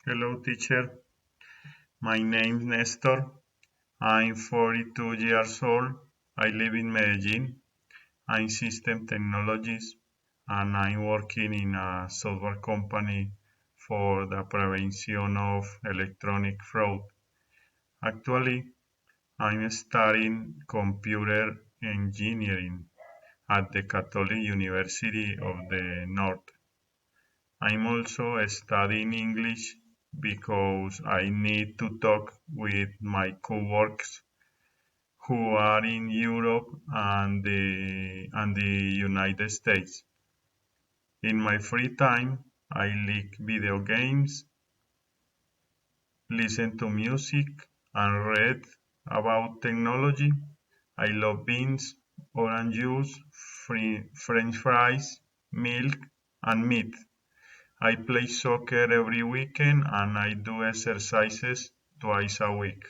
Hello, teacher. My name is Nestor. I'm 42 years old. I live in Medellin. I'm system technologist and I'm working in a software company for the prevention of electronic fraud. Actually, I'm studying computer engineering at the Catholic University of the North. I'm also studying English because I need to talk with my coworkers who are in Europe and the United States. In my free time, I like video games, listen to music, and read about technology. I love beans, orange juice, French fries, milk, and meat. I play soccer every weekend and I do exercises twice a week.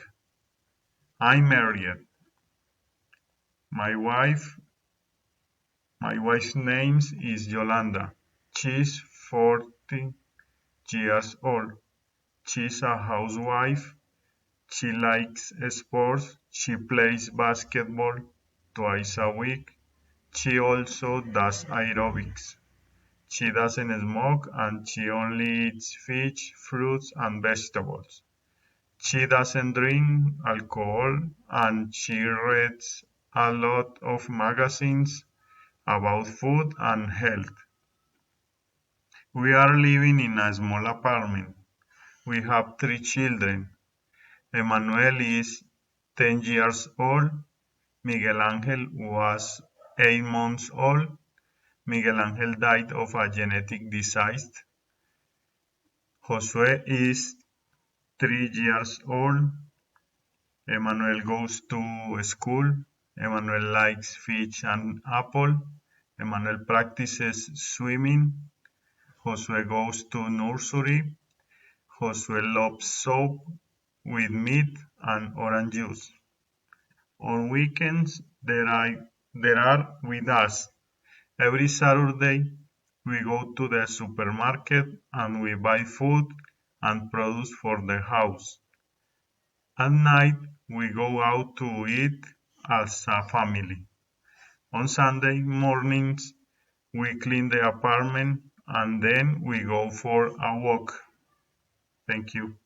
I'm married. My wife, my wife's name is Yolanda. She's 40 years old. She's a housewife. She likes sports. She plays basketball twice a week. She also does aerobics. She doesn't smoke and she only eats fish, fruits, and vegetables. She doesn't drink alcohol and she reads a lot of magazines about food and health. We are living in a small apartment. We have three children. Emmanuel is 10 years old. Miguel Angel was 8 months old. Miguel Angel died of a genetic disease. Josue is 3 years old. Emmanuel goes to school. Emmanuel likes fish and apple. Emmanuel practices swimming. Josue goes to nursery. Josue loves soup with meat and orange juice. On weekends, there are with us. Every Saturday, we go to the supermarket and we buy food and produce for the house. At night, we go out to eat as a family. On Sunday mornings, we clean the apartment and then we go for a walk. Thank you.